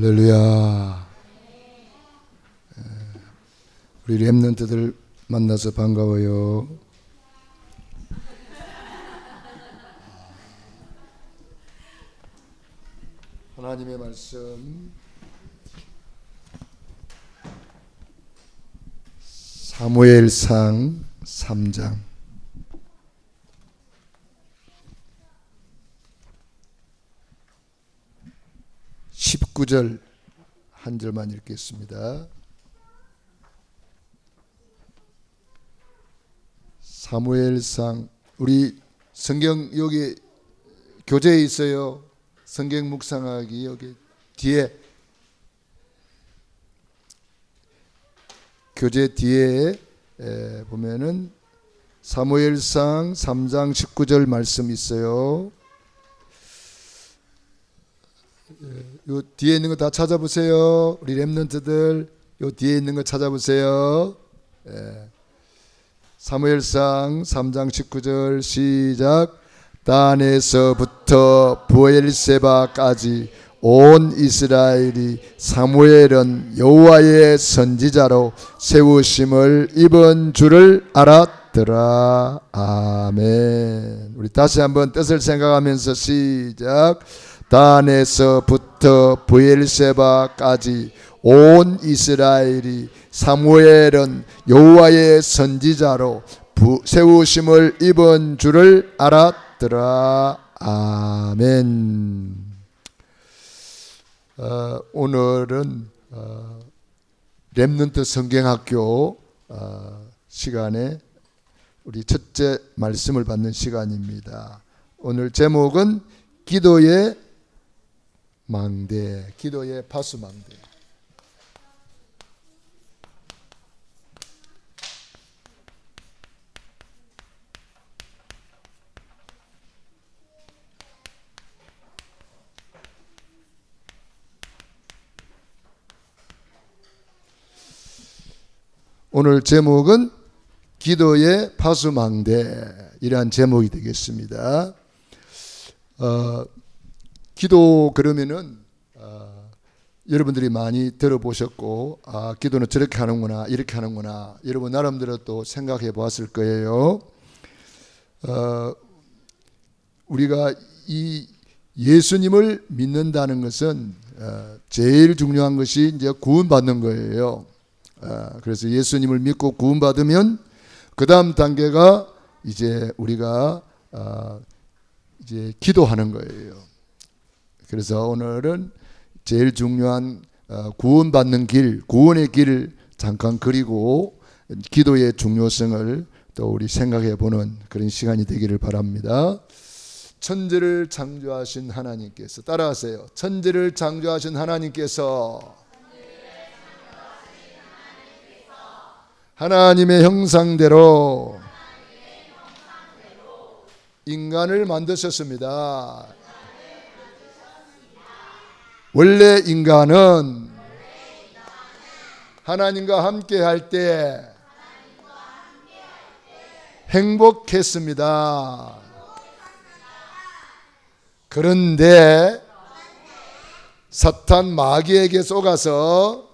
할렐루야. 우리 렘넌트들 만나서 반가워요. 하나님의 말씀 사무엘상 3장 19절 한 절만 읽겠습니다. 사무엘상, 우리 성경 여기 교재에 있어요. 성경 묵상하기 여기 뒤에, 교재 뒤에 보면은 사무엘상 3장 19절 말씀 있어요. 요 뒤에 있는 거 다 찾아보세요. 우리 렘넌트들 요 뒤에 있는 거 찾아보세요. 사무엘상 3장 19절 시작. 단에서부터 브엘세바까지 온 이스라엘이 사무엘은 여호와의 선지자로 세우심을 입은 줄을 알았더라. 아멘. 우리 다시 한번 뜻을 생각하면서 시작. 단에서부터 브엘세바까지 온 이스라엘이 사무엘은 여호와의 선지자로 세우심을 입은 줄을 알았더라. 아멘. 오늘은 렘넌트 성경학교 시간에 우리 첫째 말씀을 받는 시간입니다. 오늘 제목은 기도의 망대, 기도의 파수망대. 오늘 제목은 기도의 파수망대, 이러한 제목이 되겠습니다. 기도 그러면은 여러분들이 많이 들어보셨고, 기도는 저렇게 하는구나, 이렇게 하는구나, 여러분 나름대로 또 생각해 보았을 거예요. 우리가 이 예수님을 믿는다는 것은 제일 중요한 것이 이제 구원받는 거예요. 그래서 예수님을 믿고 구원받으면 그 다음 단계가 이제 우리가 이제 기도하는 거예요. 그래서 오늘은 제일 중요한 구원받는 길, 구원의 길을 잠깐 그리고 기도의 중요성을 또 우리 생각해 보는 그런 시간이 되기를 바랍니다. 천지를 창조하신 하나님께서, 따라하세요. 천지를 창조하신 하나님께서 하나님의 형상대로 인간을 만드셨습니다. 원래 인간은 하나님과 함께 할 때 행복했습니다. 그런데 사탄 마귀에게 속아서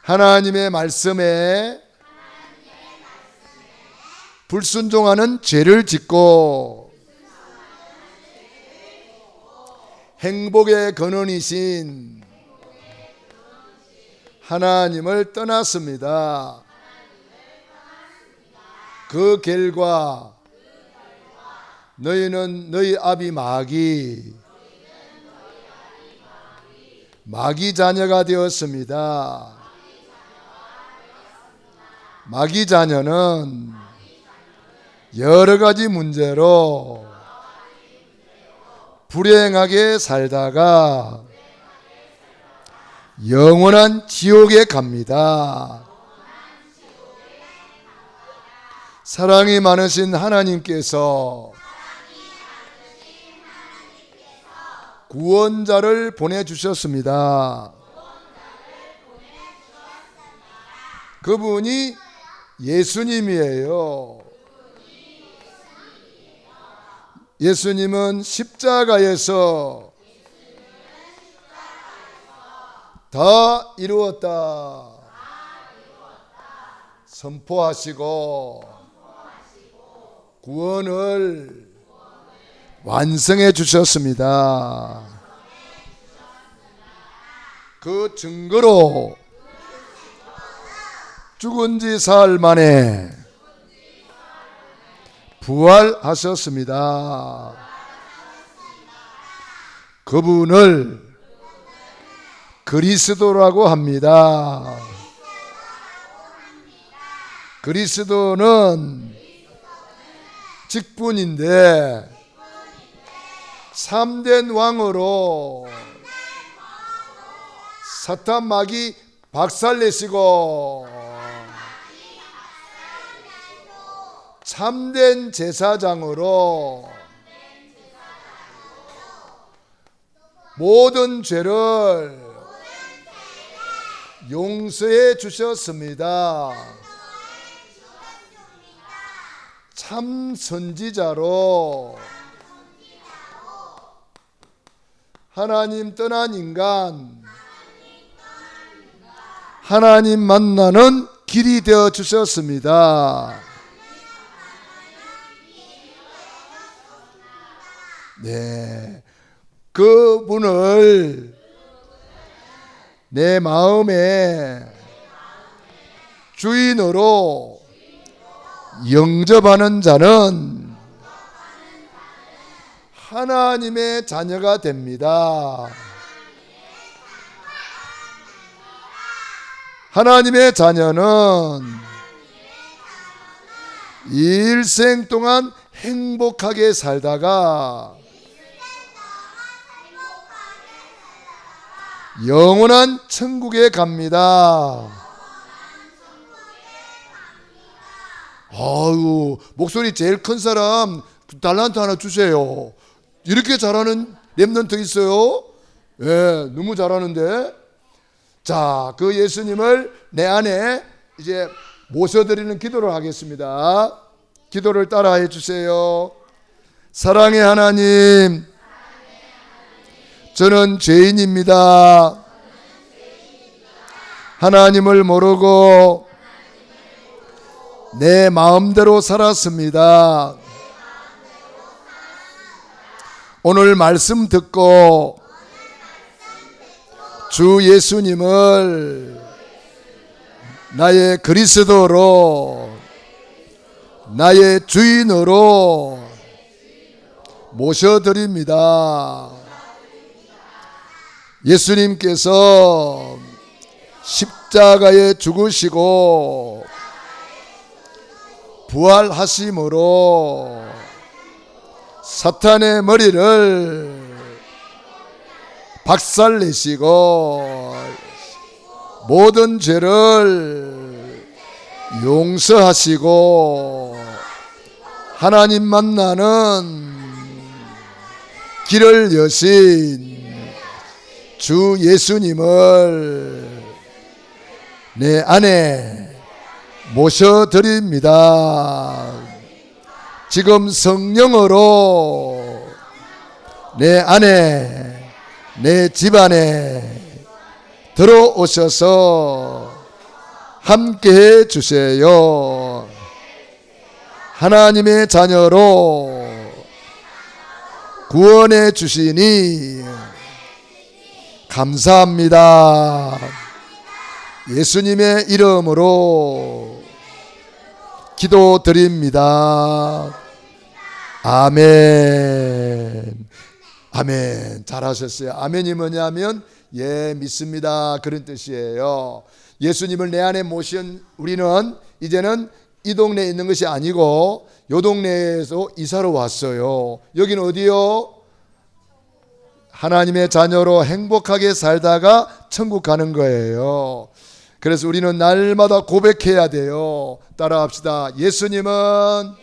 하나님의 말씀에 불순종하는 죄를 짓고 행복의 근원이신 하나님을 떠났습니다. 그 결과 너희는 너희 아비 마귀 자녀가 되었습니다. 마귀 자녀는 여러 가지 문제로 불행하게 살다가 영원한 지옥에 갑니다. 사랑이 많으신 하나님께서 구원자를 보내주셨습니다. 그분이 예수님이에요. 예수님은 십자가에서 다 이루었다 선포하시고 구원을 완성해 주셨습니다. 그 증거로 죽은 지 사흘 만에 부활하셨습니다. 그분을 그리스도라고 합니다. 그리스도는 직분인데 참된 왕으로 사탄 마귀 박살내시고 참된 제사장으로 모든 죄를 용서해 주셨습니다. 참 선지자로 하나님 떠난 인간, 하나님 만나는 길이 되어 주셨습니다. 네, 그분을 내 마음의 주인으로 영접하는 자는 하나님의 자녀가 됩니다. 하나님의 자녀는 일생 동안 행복하게 살다가 영원한 천국에 갑니다. 아유, 목소리 제일 큰 사람 달란트 하나 주세요. 이렇게 잘하는 랩런트 있어요? 예, 너무 잘하는데. 자, 그 예수님을 내 안에 이제 모셔드리는 기도를 하겠습니다. 기도를 따라해 주세요. 사랑의 하나님, 저는 죄인입니다. 하나님을 모르고 내 마음대로 살았습니다. 오늘 말씀 듣고 주 예수님을 나의 그리스도로, 나의 주인으로 모셔드립니다. 예수님께서 십자가에 죽으시고 부활하심으로 사탄의 머리를 박살내시고 모든 죄를 용서하시고 하나님 만나는 길을 여신 주 예수님을 내 안에 모셔드립니다. 지금 성령으로 내 안에, 내 집안에 들어오셔서 함께해 주세요. 하나님의 자녀로 구원해 주시니 감사합니다. 예수님의 이름으로 기도드립니다. 아멘. 아멘. 잘하셨어요. 아멘이 뭐냐면 예, 믿습니다, 그런 뜻이에요. 예수님을 내 안에 모신 우리는 이제는 이 동네에 있는 것이 아니고 요 동네에서 이사로 왔어요. 여기는 어디요? 하나님의 자녀로 행복하게 살다가 천국 가는 거예요. 그래서 우리는 날마다 고백해야 돼요. 따라합시다. 예수님은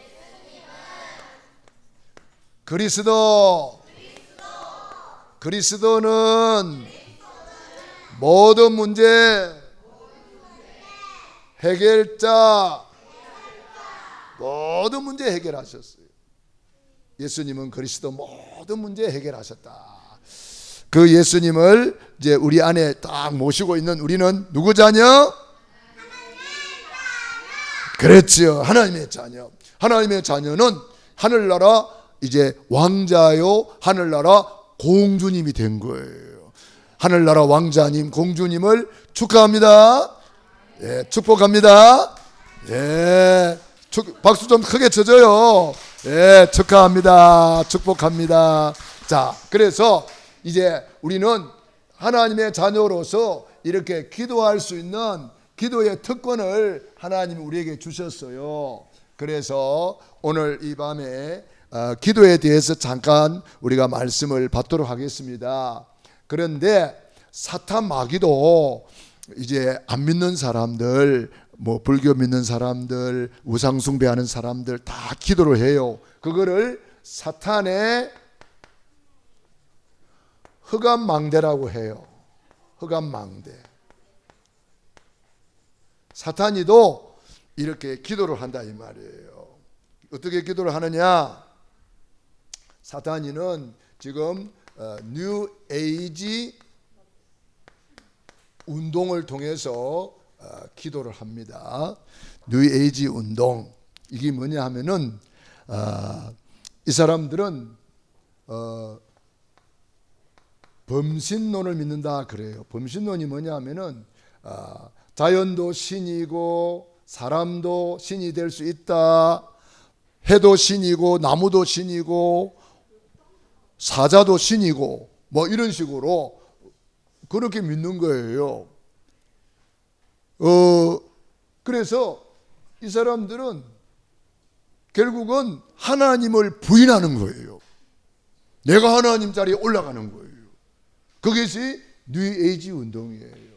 그리스도. 그리스도는 모든 문제 해결자. 모든 문제 해결하셨어요. 예수님은 그리스도 모든 문제 해결하셨다. 그 예수님을 이제 우리 안에 딱 모시고 있는 우리는 누구 자녀? 그렇지요. 하나님의 자녀. 하나님의 자녀는 하늘나라 이제 왕자요 하늘나라 공주님이 된 거예요. 하늘나라 왕자님 공주님을 축하합니다. 예, 축복합니다. 예, 박수 좀 크게 쳐줘요. 예, 축하합니다. 축복합니다. 자, 그래서 이제 우리는 하나님의 자녀로서 이렇게 기도할 수 있는 기도의 특권을 하나님이 우리에게 주셨어요. 그래서 오늘 이 밤에 기도에 대해서 잠깐 우리가 말씀을 받도록 하겠습니다. 그런데 사탄 마귀도 이제 안 믿는 사람들, 뭐 불교 믿는 사람들, 우상 숭배하는 사람들 다 기도를 해요. 그거를 사탄의 흑암망대라고 해요. 흑암망대. 사탄이도 이렇게 기도를 한다 이 말이에요. 어떻게 기도를 하느냐? 사탄이는 지금 뉴 에이지 운동을 통해서 기도를 합니다. 뉴 에이지 운동. 이게 뭐냐 하면은 이 사람들은 범신론을 믿는다 그래요. 범신론이 뭐냐 하면은 자연도 신이고 사람도 신이 될 수 있다. 해도 신이고 나무도 신이고 사자도 신이고 뭐 이런 식으로 그렇게 믿는 거예요. 그래서 이 사람들은 결국은 하나님을 부인하는 거예요. 내가 하나님 자리에 올라가는 거예요. 그것이 뉴 에이지 운동이에요.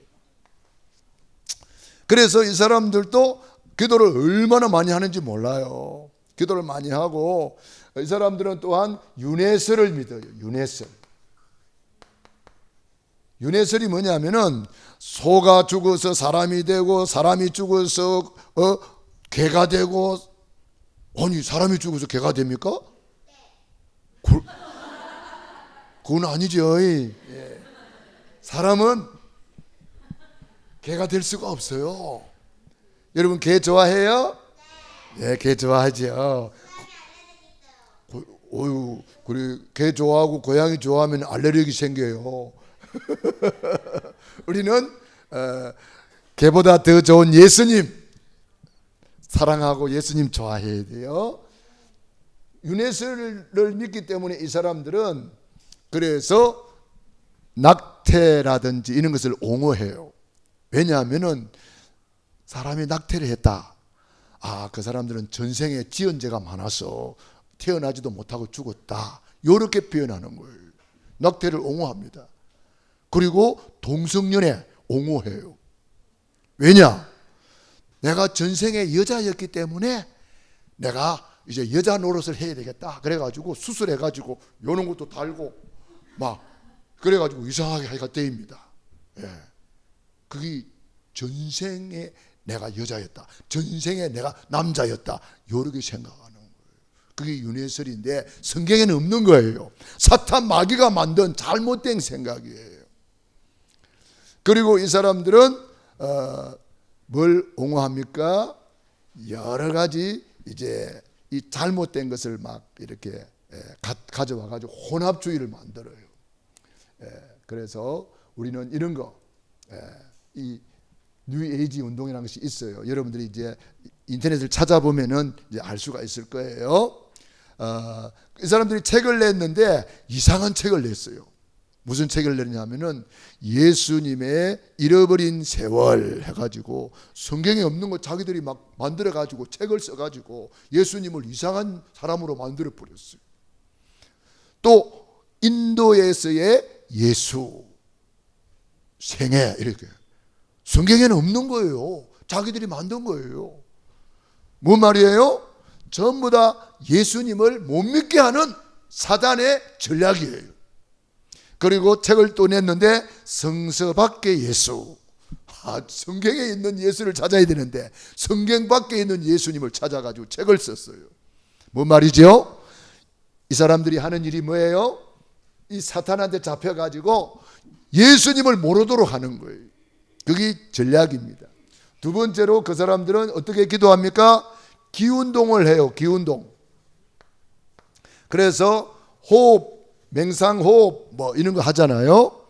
그래서 이 사람들도 기도를 얼마나 많이 하는지 몰라요. 기도를 많이 하고 이 사람들은 또한 윤회설을 믿어요. 윤회설. 윤회설이 뭐냐면은 소가 죽어서 사람이 되고 사람이 죽어서 개가 되고. 아니 사람이 죽어서 개가 됩니까? 그건 아니죠. 예. 사람은 개가 될 수가 없어요. 여러분 개 좋아해요? 네, 개 좋아하죠. 그래 개 좋아하고 고양이 좋아하면 알레르기 생겨요. 우리는 개보다 더 좋은 예수님 사랑하고 예수님 좋아해야 돼요. 윤회설을 믿기 때문에 이 사람들은 그래서 낙태라든지 이런 것을 옹호해요. 왜냐하면은 사람이 낙태를 했다. 그 사람들은 전생에 지은 죄가 많아서 태어나지도 못하고 죽었다. 이렇게 표현하는 거예요. 낙태를 옹호합니다. 그리고 동성연애 옹호해요. 왜냐? 내가 전생에 여자였기 때문에 내가 이제 여자 노릇을 해야 되겠다. 그래가지고 수술해가지고 요런 것도 달고 막 그래가지고 이상하게 하기가 때입니다. 예. 그게 전생에 내가 여자였다. 전생에 내가 남자였다. 요렇게 생각하는 거예요. 그게 윤회설인데 성경에는 없는 거예요. 사탄 마귀가 만든 잘못된 생각이에요. 그리고 이 사람들은 뭘 옹호합니까? 여러 가지 이제 이 잘못된 것을 막 이렇게 가져와 가지고 혼합주의를 만들어요. 그래서 우리는 이런 거, 이 뉴에이지 운동이라는 것이 있어요. 여러분들이 이제 인터넷을 찾아보면은 이제 알 수가 있을 거예요. 이 사람들이 책을 냈는데 이상한 책을 냈어요. 무슨 책을 냈냐면은 예수님의 잃어버린 세월 해가지고 성경에 없는 거 자기들이 막 만들어가지고 책을 써가지고 예수님을 이상한 사람으로 만들어 버렸어요. 또 인도에서의 예수 생애 이렇게 성경에는 없는 거예요. 자기들이 만든 거예요. 뭔 말이에요? 전부 다 예수님을 못 믿게 하는 사단의 전략이에요. 그리고 책을 또 냈는데 성서 밖의 예수. 성경에 있는 예수를 찾아야 되는데 성경 밖에 있는 예수님을 찾아가지고 책을 썼어요. 뭔 말이죠? 이 사람들이 하는 일이 뭐예요? 이 사탄한테 잡혀가지고 예수님을 모르도록 하는 거예요. 그게 전략입니다. 두 번째로 그 사람들은 어떻게 기도합니까? 기운동을 해요. 기운동. 그래서 호흡, 맹상호흡 뭐 이런 거 하잖아요.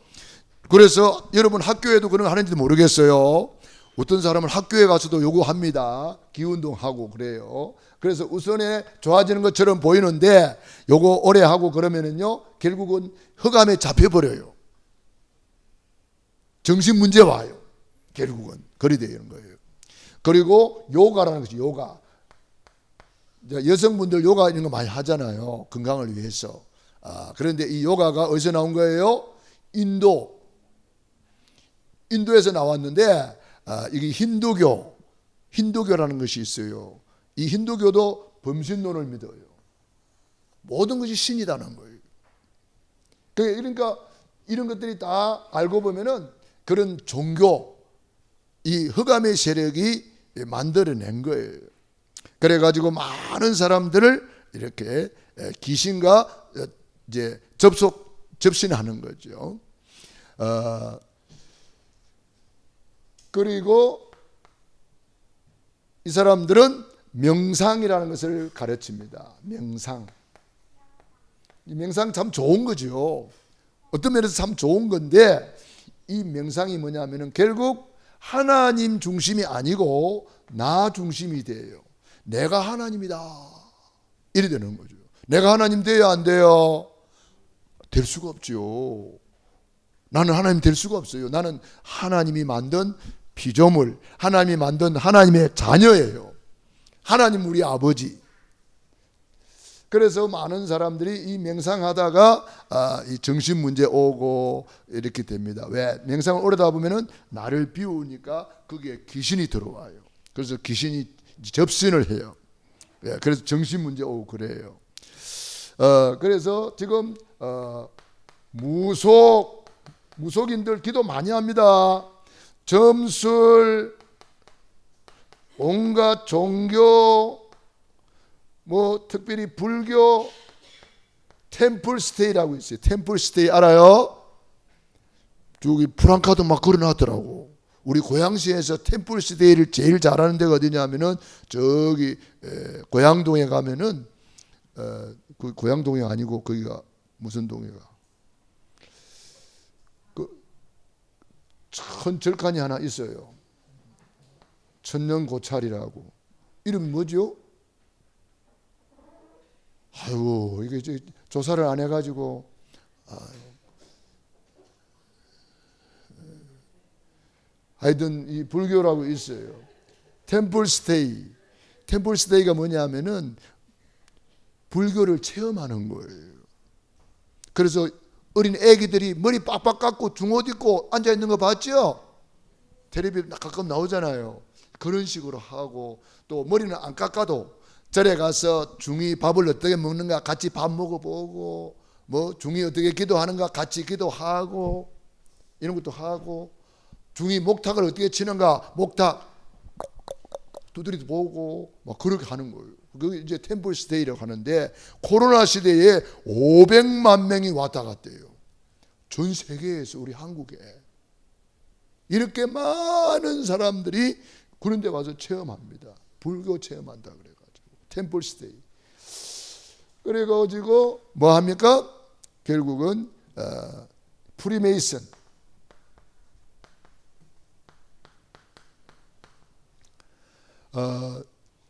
그래서 여러분 학교에도 그런 거 하는지도 모르겠어요. 어떤 사람은 학교에 가서도 요거 합니다. 기운동하고 그래요. 그래서 우선에 좋아지는 것처럼 보이는데 요거 오래 하고 그러면은요 결국은 흑암에 잡혀버려요. 정신 문제 와요. 결국은 그리 되는 거예요. 그리고 요가라는 것이 요가. 여성분들 요가 이런 거 많이 하잖아요. 건강을 위해서. 그런데 이 요가가 어디서 나온 거예요? 인도에서 나왔는데 이게 힌두교라는 것이 있어요. 이 힌두교도 범신론을 믿어요. 모든 것이 신이라는 거예요. 그러니까 이런 것들이 다 알고 보면은 그런 종교, 이 흑암의 세력이 만들어낸 거예요. 그래가지고 많은 사람들을 이렇게 귀신과 이제 접신하는 거죠. 그리고 이 사람들은 명상이라는 것을 가르칩니다. 명상. 이 명상 참 좋은 거죠. 어떤 면에서 참 좋은 건데 이 명상이 뭐냐면은 결국 하나님 중심이 아니고 나 중심이 돼요. 내가 하나님이다. 이래 되는 거죠. 내가 하나님 돼야 안 돼요? 될 수가 없죠. 나는 하나님 될 수가 없어요. 나는 하나님이 만든 피조물, 하나님이 만든 하나님의 자녀예요. 하나님 우리 아버지. 그래서 많은 사람들이 이 명상하다가 이 정신 문제 오고 이렇게 됩니다. 왜? 명상을 오래다 보면은 나를 비우니까 거기에 귀신이 들어와요. 그래서 귀신이 접신을 해요. 예, 그래서 정신 문제 오고 그래요. 그래서 지금 무속인들 기도 많이 합니다. 점술, 온갖 종교, 뭐 특별히 불교 템플스테이라고 있어요. 템플스테이 알아요? 저기 프랑카도 막 걸어놨더라고. 우리 고양시에서 템플스테이를 제일 잘하는 데가 어디냐면은 저기 고양동에 가면은 그 고양동이 아니고 거기가 무슨 동이가 그 천절간이 하나 있어요. 천년고찰이라고. 이름 뭐죠? 아이고 이게 조사를 안 해가지고 하여튼 이 불교라고 있어요. 템플스테이가 뭐냐면은 불교를 체험하는 거예요. 그래서 어린 애기들이 머리 빡빡 깎고 중옷 입고 앉아 있는 거 봤죠? 텔레비전 가끔 나오잖아요. 그런 식으로 하고 또 머리는 안 깎아도 절에 가서 중이 밥을 어떻게 먹는가 같이 밥 먹어보고 뭐 중이 어떻게 기도하는가 같이 기도하고 이런 것도 하고 중이 목탁을 어떻게 치는가 목탁 두드려 보고 막 그렇게 하는 거예요. 그게 이제 템플스테이라고 하는데 코로나 시대에 500만 명이 왔다 갔대요. 전 세계에서 우리 한국에 이렇게 많은 사람들이 그런 데 와서 체험합니다. 불교 체험한다 그래가지고 템플스테이. 그래가지고 뭐 합니까? 결국은 프리메이슨.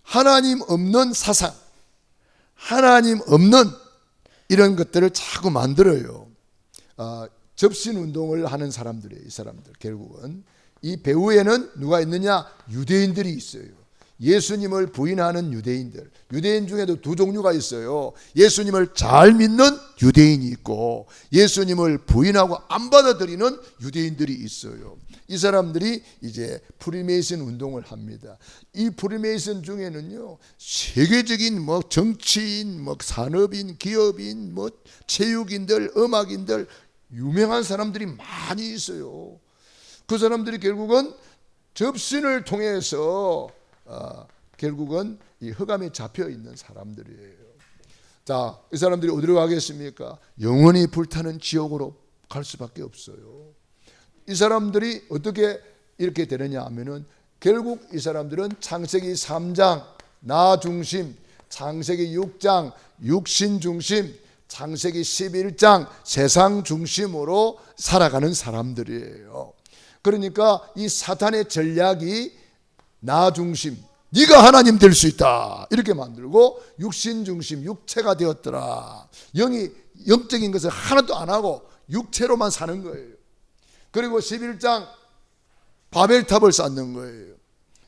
하나님 없는 사상, 하나님 없는 이런 것들을 자꾸 만들어요. 접신 운동을 하는 사람들이에요. 이 사람들 결국은 이 배후에는 누가 있느냐? 유대인들이 있어요. 예수님을 부인하는 유대인들. 유대인 중에도 두 종류가 있어요. 예수님을 잘 믿는 유대인이 있고 예수님을 부인하고 안 받아들이는 유대인들이 있어요. 이 사람들이 이제 프리메이슨 운동을 합니다. 이 프리메이슨 중에는요 세계적인 뭐 정치인, 뭐 산업인, 기업인, 뭐 체육인들, 음악인들 유명한 사람들이 많이 있어요. 그 사람들이 결국은 접신을 통해서 결국은 이 흑암에 잡혀 있는 사람들이에요. 자, 이 사람들이 어디로 가겠습니까? 영원히 불타는 지옥으로 갈 수밖에 없어요. 이 사람들이 어떻게 이렇게 되느냐 하면은 결국 이 사람들은 창세기 3장 나 중심, 창세기 6장 육신 중심, 창세기 11장 세상 중심으로 살아가는 사람들이에요. 그러니까 이 사탄의 전략이 나 중심, 네가 하나님 될 수 있다 이렇게 만들고, 육신 중심, 육체가 되었더라. 영이 영적인 것을 하나도 안 하고 육체로만 사는 거예요. 그리고 11장 바벨탑을 쌓는 거예요.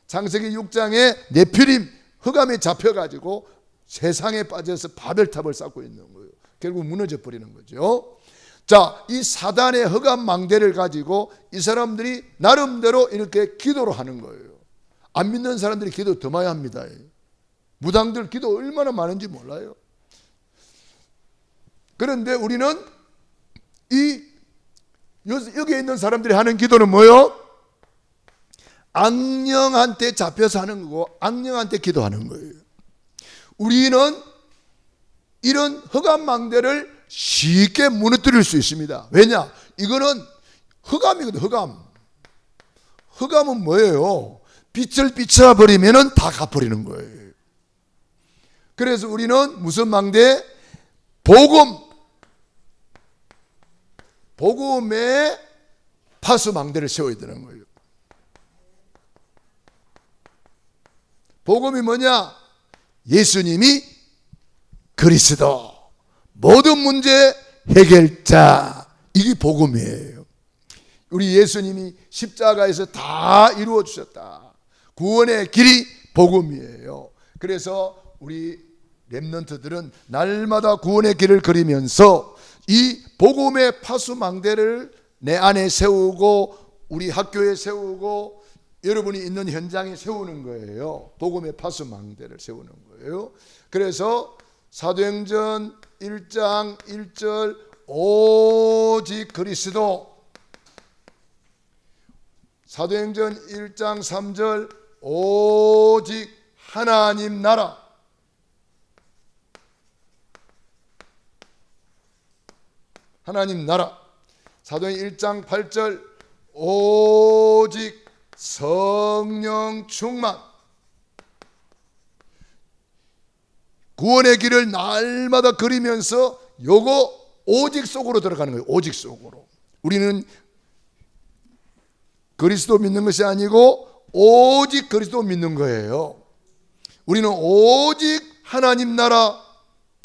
창세기 6장에 네피림 흑암에 잡혀가지고 세상에 빠져서 바벨탑을 쌓고 있는 거예요. 결국 무너져 버리는 거죠. 자, 이 사단의 흑암 망대를 가지고 이 사람들이 나름대로 이렇게 기도를 하는 거예요. 안 믿는 사람들이 기도 더 많이 합니다. 무당들 기도 얼마나 많은지 몰라요. 그런데 우리는 여기에 있는 사람들이 하는 기도는 뭐예요? 악령한테 잡혀서 하는 거고 악령한테 기도하는 거예요. 우리는 이런 흑암망대를 쉽게 무너뜨릴 수 있습니다. 왜냐? 이거는 흑암이거든. 흑암은 뭐예요? 빛을 비춰버리면 다 가버리는 거예요. 그래서 우리는 무슨 망대? 복음의 파수망대를 세워야 되는 거예요. 복음이 뭐냐? 예수님이 그리스도, 모든 문제 해결자, 이게 복음이에요. 우리 예수님이 십자가에서 다 이루어 주셨다. 구원의 길이 복음이에요. 그래서 우리 렘넌트들은 날마다 구원의 길을 그리면서 이 복음의 파수망대를 내 안에 세우고 우리 학교에 세우고 여러분이 있는 현장에 세우는 거예요. 복음의 파수망대를 세우는 거예요. 그래서 사도행전 1장 1절 오직 그리스도, 사도행전 1장 3절 오직 하나님 나라, 하나님 나라. 사도행전 1장 8절 오직 성령 충만. 구원의 길을 날마다 그리면서 요거 오직 속으로 들어가는 거예요. 오직 속으로. 우리는 그리스도 믿는 것이 아니고 오직 그리스도 믿는 거예요. 우리는 오직 하나님 나라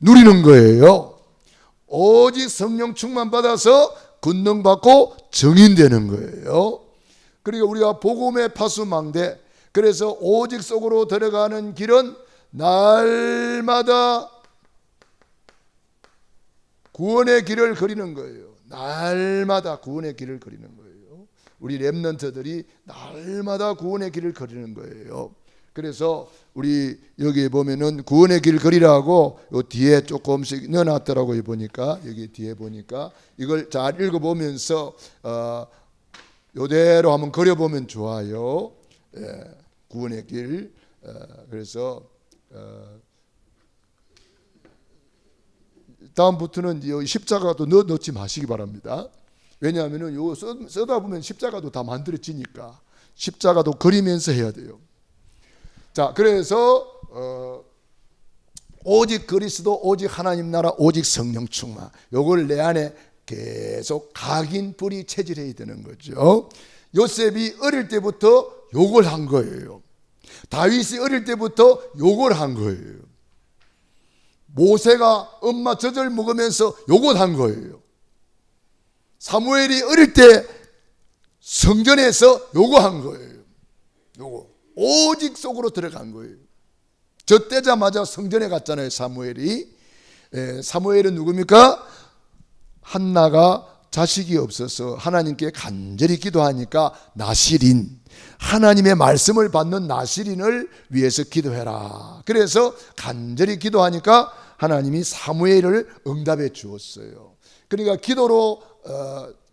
누리는 거예요. 오직 성령 충만 받아서 권능 받고 증인되는 거예요. 그리고 우리가 복음의 파수망대, 그래서 오직 속으로 들어가는 길은 날마다 구원의 길을 그리는 거예요. 날마다 구원의 길을 그리는 거예요. 우리 렘넌트들이 날마다 구원의 길을 그리는 거예요. 그래서 우리 여기 보면은 구원의 길 그리라고 요 뒤에 조금씩 넣어놨더라고요. 보니까 여기 뒤에 보니까 이걸 잘 읽어보면서 요대로 한번 그려보면 좋아요. 구원의 길. 그래서 다음부터는 이 십자가도 넣지 마시기 바랍니다. 왜냐하면 이거 쓰다 보면 십자가도 다 만들어지니까 십자가도 그리면서 해야 돼요. 자, 그래서 오직 그리스도, 오직 하나님 나라, 오직 성령 충만, 요걸 내 안에 계속 각인 뿌리 체질해야 되는 거죠. 요셉이 어릴 때부터 요걸 한 거예요. 다윗이 어릴 때부터 요걸 한 거예요. 모세가 엄마 젖을 먹으면서 요걸 한 거예요. 사무엘이 어릴 때 성전에서 요거 한 거예요. 요거 오직 속으로 들어간 거예요. 저 떼자마자 성전에 갔잖아요. 사무엘이. 사무엘은 누굽니까? 한나가 자식이 없어서 하나님께 간절히 기도하니까 나실인, 하나님의 말씀을 받는 나실인을 위해서 기도해라. 그래서 간절히 기도하니까 하나님이 사무엘을 응답해 주었어요. 그러니까 기도로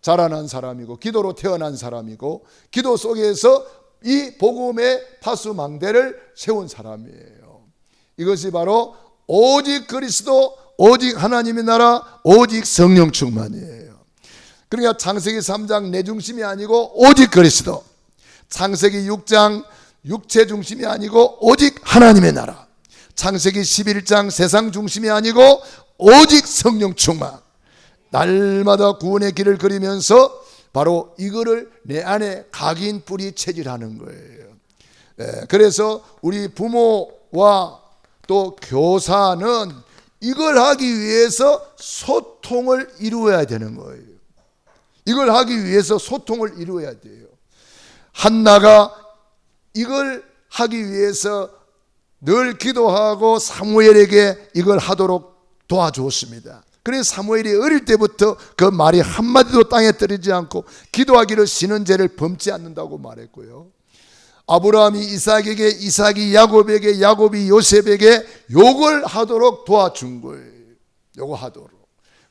자라난 사람이고 기도로 태어난 사람이고 기도 속에서 이 복음의 파수망대를 세운 사람이에요. 이것이 바로 오직 그리스도, 오직 하나님의 나라, 오직 성령 충만이에요. 그러니까 창세기 3장 내 중심이 아니고 오직 그리스도, 창세기 6장 육체 중심이 아니고 오직 하나님의 나라, 창세기 11장 세상 중심이 아니고 오직 성령 충만. 날마다 구원의 길을 그리면서 바로 이거를 내 안에 각인 뿌리 체질하는 거예요. 그래서 우리 부모와 또 교사는 이걸 하기 위해서 소통을 이루어야 되는 거예요. 이걸 하기 위해서 소통을 이루어야 돼요. 한나가 이걸 하기 위해서 늘 기도하고 사무엘에게 이걸 하도록 도와주었습니다. 그래서 사무엘이 어릴 때부터 그 말이 한마디도 땅에 떨어지지 않고 기도하기를 쉬는 죄를 범치 않는다고 말했고요. 아브라함이 이삭에게, 이삭이 야곱에게, 야곱이 요셉에게 욕을 하도록 도와준 거예요. 요거 하도록.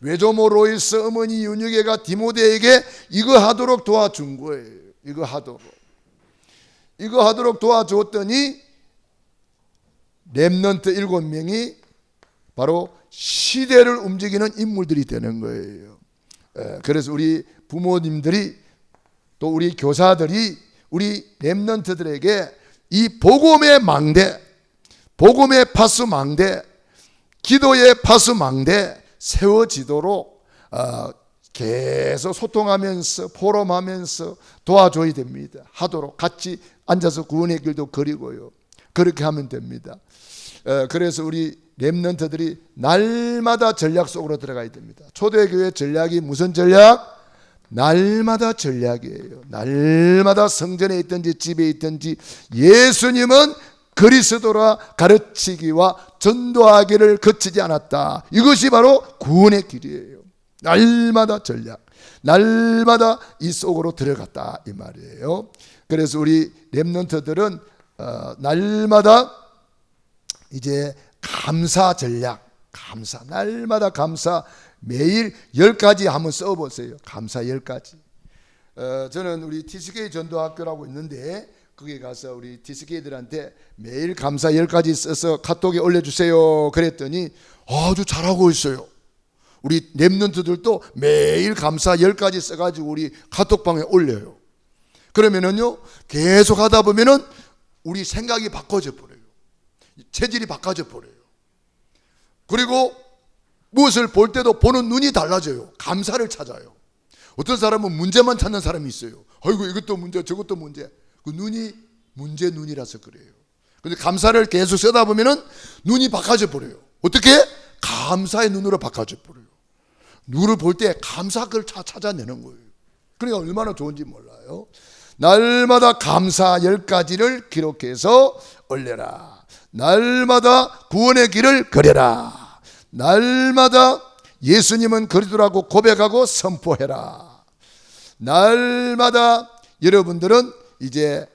외조모 로이스 어머니 윤유계가 디모데에게 이거 하도록 도와준 거예요. 이거 하도록 도와주었더니 렘넌트 7명이 바로 시대를 움직이는 인물들이 되는 거예요. 그래서 우리 부모님들이 또 우리 교사들이 우리 렘넌트들에게 이 복음의 망대, 복음의 파수망대, 기도의 파수망대 세워지도록 계속 소통하면서 포럼하면서 도와줘야 됩니다. 하도록 같이 앉아서 구원의 길도 그리고요. 그렇게 하면 됩니다. 그래서 우리 렘넌트들이 날마다 전략 속으로 들어가야 됩니다. 초대교회 전략이 무슨 전략? 날마다 전략이에요. 날마다 성전에 있든지 집에 있든지 예수님은 그리스도라 가르치기와 전도하기를 그치지 않았다. 이것이 바로 구원의 길이에요. 날마다 전략, 날마다 이 속으로 들어갔다 이 말이에요. 그래서 우리 렘넌트들은 날마다 이제 감사 전략, 감사, 날마다 감사, 매일 10가지 한번 써보세요. 감사 10가지. 저는 우리 TCK 전도학교라고 있는데 거기 가서 우리 TCK들한테 매일 감사 10가지 써서 카톡에 올려주세요 그랬더니 아주 잘하고 있어요. 우리 렘넌트들도 매일 감사 10가지 써가지고 우리 카톡방에 올려요. 그러면은요 계속 하다 보면은 우리 생각이 바꿔져 버려요. 체질이 바꿔져 버려요. 그리고 무엇을 볼 때도 보는 눈이 달라져요. 감사를 찾아요. 어떤 사람은 문제만 찾는 사람이 있어요. 아이고 이것도 문제 저것도 문제. 그 눈이 문제 눈이라서 그래요. 근데 감사를 계속 쓰다 보면은 눈이 바꿔져 버려요. 어떻게? 감사의 눈으로 바꿔져 버려요. 눈을 볼 때 감사 걸 찾아내는 거예요. 그러니까 얼마나 좋은지 몰라요. 날마다 감사 10가지를 기록해서 올려라. 날마다 구원의 길을 걸어라. 날마다 예수님은 그리스도라고 고백하고 선포해라. 날마다 여러분들은 이제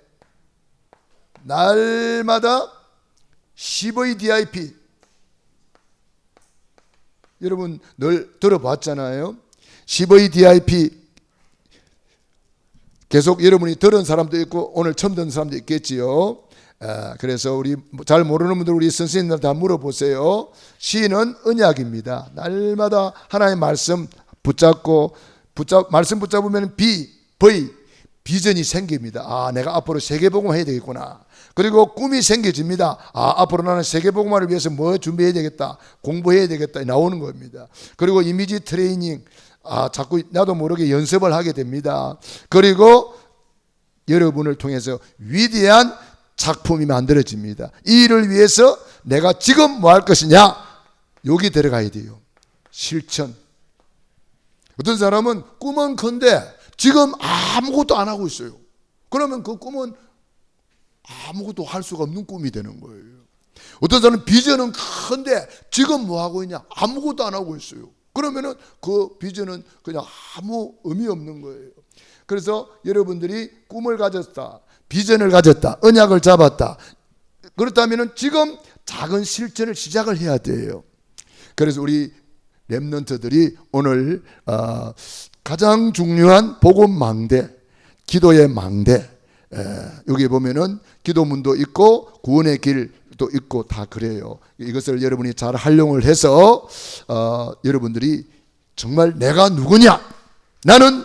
날마다 CVDIP 여러분 늘 들어봤잖아요. CVDIP 계속 여러분이 들은 사람도 있고 오늘 처음 듣는 사람도 있겠지요. 그래서 우리 잘 모르는 분들 우리 선생님들한테 한번 물어보세요. C는 언약입니다. 날마다 하나님의 말씀 붙잡고 말씀 붙잡으면 V 비전이 생깁니다. 아, 내가 앞으로 세계복음 해야 되겠구나. 그리고 꿈이 생겨집니다. 아, 앞으로 나는 세계복음화를 위해서 뭐 준비해야 되겠다, 공부해야 되겠다 나오는 겁니다. 그리고 이미지 트레이닝, 아, 자꾸 나도 모르게 연습을 하게 됩니다. 그리고 여러분을 통해서 위대한 작품이 만들어집니다. 이 일을 위해서 내가 지금 뭐 할 것이냐, 여기 들어가야 돼요. 실천. 어떤 사람은 꿈은 큰데 지금 아무것도 안 하고 있어요. 그러면 그 꿈은 아무것도 할 수가 없는 꿈이 되는 거예요. 어떤 사람은 비전은 큰데 지금 뭐 하고 있냐, 아무것도 안 하고 있어요. 그러면은 그 비전은 그냥 아무 의미 없는 거예요. 그래서 여러분들이 꿈을 가졌다, 비전을 가졌다, 언약을 잡았다, 그렇다면은 지금 작은 실천을 시작을 해야 돼요. 그래서 우리 렘넌트들이 오늘 가장 중요한 복음 망대, 기도의 망대, 여기 보면은 기도문도 있고 구원의 길 또 있고 다 그래요. 이것을 여러분이 잘 활용을 해서 여러분들이 정말 내가 누구냐? 나는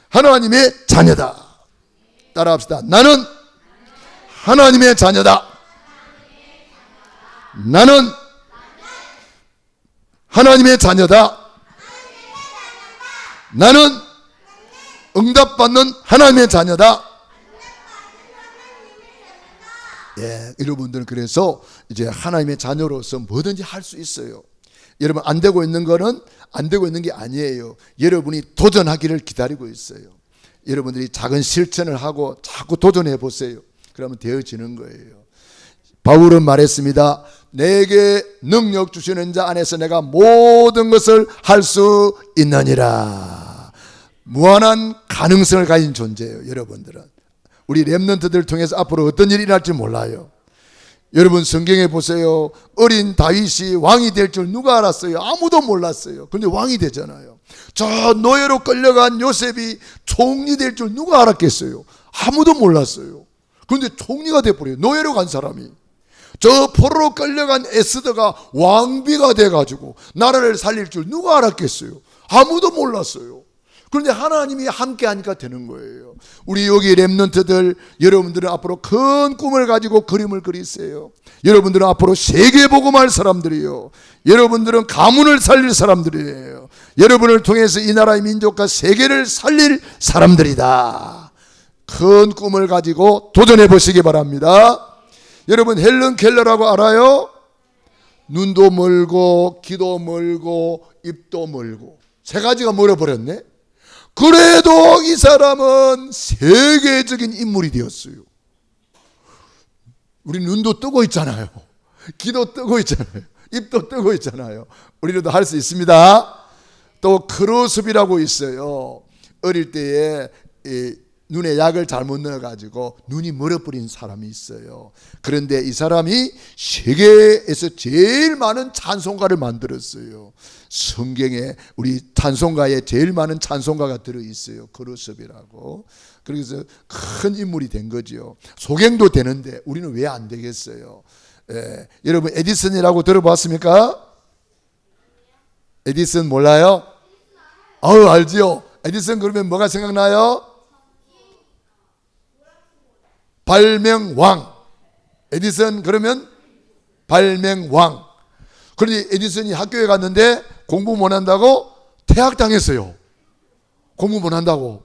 하나님의 자녀다. 따라합시다. 나는 하나님의 자녀다. 나는 하나님의 자녀다. 나는 응답받는 하나님의 자녀다. 예, 여러분들은 그래서 이제 하나님의 자녀로서 뭐든지 할 수 있어요. 여러분 안 되고 있는 거는 안 되고 있는 게 아니에요. 여러분이 도전하기를 기다리고 있어요. 여러분들이 작은 실천을 하고 자꾸 도전해 보세요. 그러면 되어지는 거예요. 바울은 말했습니다. 내게 능력 주시는 자 안에서 내가 모든 것을 할 수 있느니라. 무한한 가능성을 가진 존재예요. 여러분들은 우리 렘넌트들을 통해서 앞으로 어떤 일이 일어날지 몰라요. 여러분 성경에 보세요. 어린 다윗이 왕이 될 줄 누가 알았어요? 아무도 몰랐어요. 그런데 왕이 되잖아요. 저 노예로 끌려간 요셉이 총리 될 줄 누가 알았겠어요? 아무도 몰랐어요. 그런데 총리가 돼버려요. 노예로 간 사람이. 저 포로로 끌려간 에스더가 왕비가 돼가지고 나라를 살릴 줄 누가 알았겠어요? 아무도 몰랐어요. 그런데 하나님이 함께 하니까 되는 거예요. 우리 여기 렘넌트들, 여러분들은 앞으로 큰 꿈을 가지고 그림을 그리세요. 여러분들은 앞으로 세계복음할 사람들이요, 여러분들은 가문을 살릴 사람들이에요. 여러분을 통해서 이 나라의 민족과 세계를 살릴 사람들이다. 큰 꿈을 가지고 도전해 보시기 바랍니다. 여러분 헬런 켈러라고 알아요? 눈도 멀고 귀도 멀고 입도 멀고 세 가지가 멀어버렸네. 그래도 이 사람은 세계적인 인물이 되었어요. 우리 눈도 뜨고 있잖아요. 귀도 뜨고 있잖아요. 입도 뜨고 있잖아요. 우리도 할 수 있습니다. 또 크로스비라고 있어요. 어릴 때에 눈에 약을 잘못 넣어가지고 눈이 멀어버린 사람이 있어요. 그런데 이 사람이 세계에서 제일 많은 찬송가를 만들었어요. 성경에 우리 찬송가에 제일 많은 찬송가가 들어있어요. 크로스비라고. 그래서 큰 인물이 된 거죠. 소갱도 되는데 우리는 왜 안 되겠어요? 예. 여러분 에디슨이라고 들어봤습니까? 에디슨 몰라요? 알지요. 에디슨 그러면 뭐가 생각나요? 발명왕. 에디슨 그러면 발명왕. 그런데 에디슨이 학교에 갔는데 공부 못한다고 퇴학당했어요. 공부 못한다고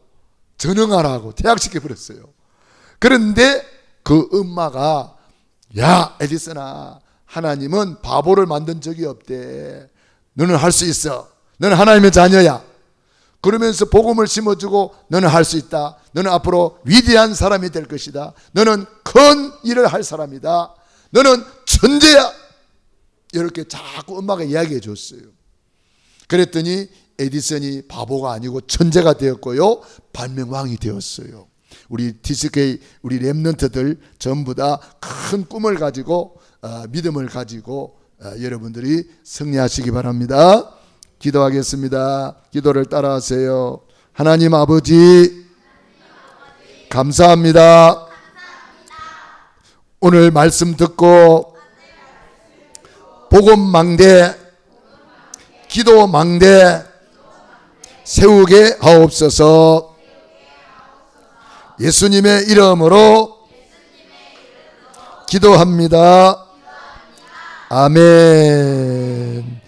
전형하라고 퇴학시켜버렸어요. 그런데 그 엄마가 야 에디슨아, 하나님은 바보를 만든 적이 없대. 너는 할 수 있어. 너는 하나님의 자녀야. 그러면서 복음을 심어주고 너는 할 수 있다. 너는 앞으로 위대한 사람이 될 것이다. 너는 큰 일을 할 사람이다. 너는 천재야. 이렇게 자꾸 엄마가 이야기해 줬어요. 그랬더니 에디슨이 바보가 아니고 천재가 되었고요, 발명왕이 되었어요. 우리 TCK 우리 렘넌트들 전부 다 큰 꿈을 가지고 믿음을 가지고 여러분들이 승리하시기 바랍니다. 기도하겠습니다. 기도를 따라하세요. 하나님 아버지 감사합니다. 오늘 말씀 듣고 복음 망대, 기도 망대 세우게 하옵소서. 예수님의 이름으로 기도합니다. 아멘.